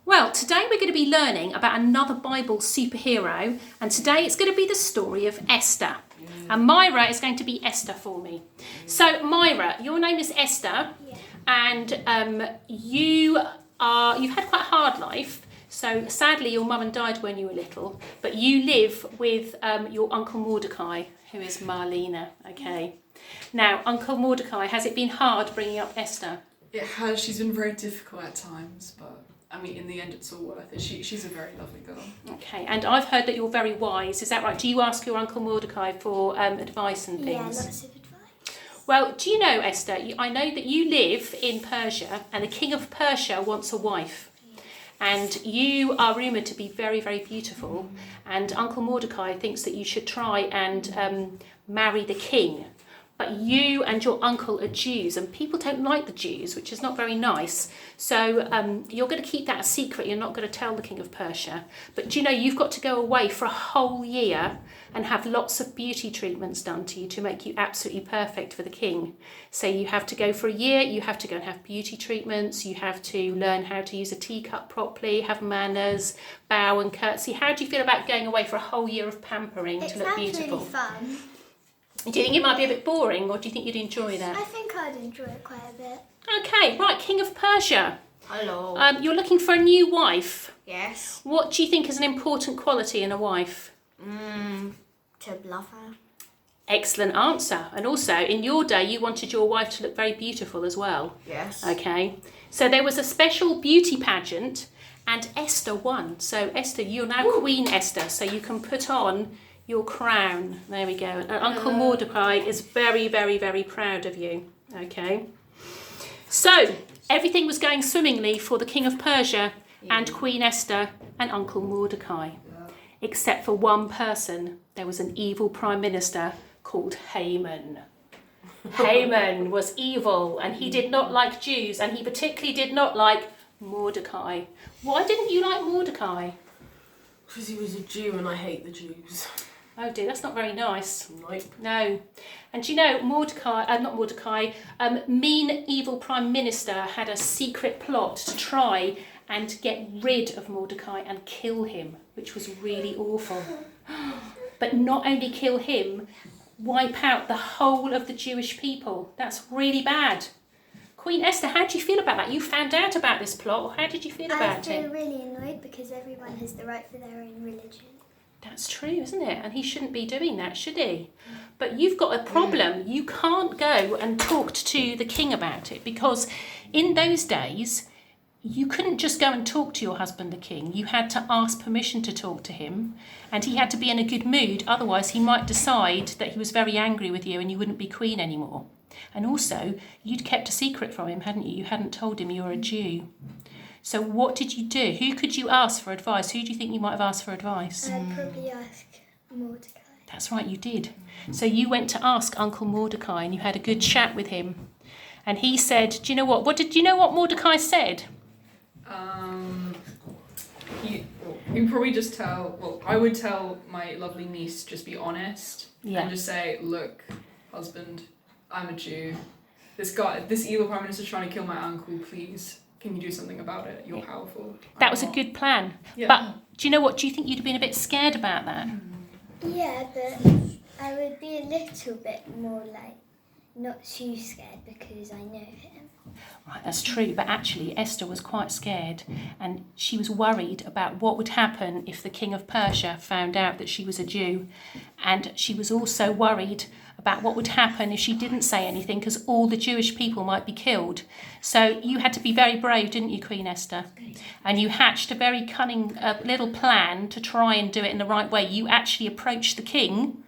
Well, today we're going to be learning about another Bible superhero, and today it's going to be the story of Esther. And Myra is going to be Esther for me. So, Myra, your name is Esther, and you've had quite a hard life. So, sadly, your mum and died when you were little, but you live with your Uncle Mordecai, who is Marlena, okay? Now, Uncle Mordecai, has it been hard bringing up Esther? It has. She's been very difficult at times, but I mean, in the end, it's all worth it. She's a very lovely girl. Okay, and I've heard that you're very wise. Is that right? Do you ask your Uncle Mordecai for advice and things? Yeah, lots of advice. Well, do you know, Esther, I know that you live in Persia, and the king of Persia wants a wife. And you are rumoured to be very, very beautiful. And Uncle Mordecai thinks that you should try and marry the king. But you and your uncle are Jews, and people don't like the Jews, which is not very nice. So you're going to keep that a secret. You're not going to tell the king of Persia. But do you know, you've got to go away for a whole year and have lots of beauty treatments done to you to make you absolutely perfect for the king. So you have to go for a year. You have to go and have beauty treatments. You have to learn how to use a teacup properly, have manners, bow and curtsy. How do you feel about going away for a whole year of pampering to look beautiful? It sounds really fun. Do you think it might be a bit boring, or do you think you'd enjoy that? I think I'd enjoy it quite a bit. Okay, right, King of Persia. Hello. You're looking for a new wife. Yes. What do you think is an important quality in a wife? To love her. Excellent answer. And also, in your day, you wanted your wife to look very beautiful as well. Yes. Okay. So there was a special beauty pageant, and Esther won. So Esther, you're now Queen Esther, so you can put on your crown. There we go. And Uncle Mordecai is very, very, very proud of you. Okay. So everything was going swimmingly for the King of Persia and Queen Esther and Uncle Mordecai. Except for one person. There was an evil prime minister called Haman. Haman was evil, and he did not like Jews, and he particularly did not like Mordecai. Why didn't you like Mordecai? Because he was a Jew and I hate the Jews. Oh dear, that's not very nice. Nope. No. And do you know, mean evil prime minister had a secret plot to try and get rid of Mordecai and kill him, which was really awful. But not only kill him, wipe out the whole of the Jewish people. That's really bad. Queen Esther, how do you feel about that? You found out about this plot. How did you feel about it? I feel really annoyed because everyone has the right for their own religion. That's true, isn't it? And he shouldn't be doing that, should he? But you've got a problem. You can't go and talk to the king about it, because in those days, you couldn't just go and talk to your husband, the king. You had to ask permission to talk to him, and he had to be in a good mood. Otherwise, he might decide that he was very angry with you and you wouldn't be queen anymore. And also, you'd kept a secret from him, hadn't you? You hadn't told him you were a Jew. So what did you do? Who could you ask for advice? Who do you think you might have asked for advice? I'd probably ask Mordecai. That's right, you did. So you went to ask Uncle Mordecai and you had a good chat with him. And he said, do you know what? Do you know what Mordecai said? You probably just I would tell my lovely niece, just be honest. Yeah. And just say, look, husband, I'm a Jew. This evil prime minister is trying to kill my uncle, please. Can you do something about it? You're powerful. That was a good plan. Yeah. But do you know what? Do you think you'd have been a bit scared about that? Yeah, but I would be a little bit more not too scared because I know him. Right, that's true. But actually, Esther was quite scared, and she was worried about what would happen if the king of Persia found out that she was a Jew. And she was also worried about what would happen if she didn't say anything, because all the Jewish people might be killed. So you had to be very brave, didn't you, Queen Esther? And you hatched a very cunning little plan to try and do it in the right way. You actually approached the king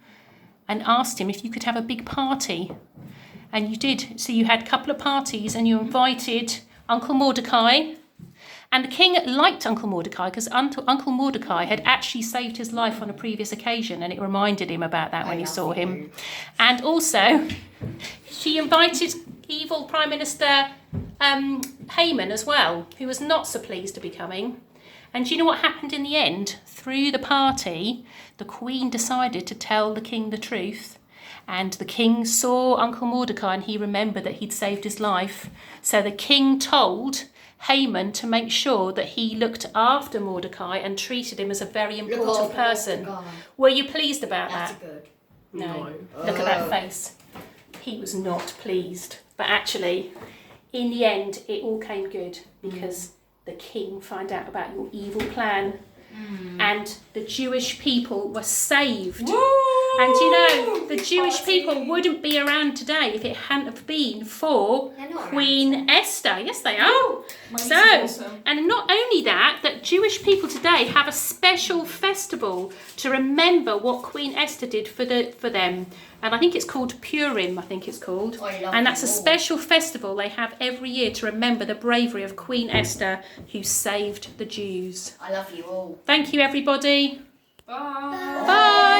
and asked him if you could have a big party. And you did. So you had a couple of parties and you invited Uncle Mordecai. And the king liked Uncle Mordecai because Uncle Mordecai had actually saved his life on a previous occasion, and it reminded him about that when he saw him. And also, she invited evil Prime Minister Haman as well, who was not so pleased to be coming. And do you know what happened in the end? Through the party, the Queen decided to tell the king the truth. And the king saw Uncle Mordecai and he remembered that he'd saved his life. So the king told Haman to make sure that he looked after Mordecai and treated him as a very important person. Were you pleased about that? Good. No. Look at that face. He was not pleased. But actually, in the end, it all came good because the king found out about your evil plan and the Jewish people were saved. Woo! And you know, the Jewish people wouldn't be around today if it hadn't have been for Queen Esther. Yes, they are. So, Awesome. and not only that, that Jewish people today have a special festival to remember what Queen Esther did for them. And I think it's called Purim, And that's a special festival they have every year to remember the bravery of Queen Esther who saved the Jews. I love you all. Thank you, everybody. Bye. Bye.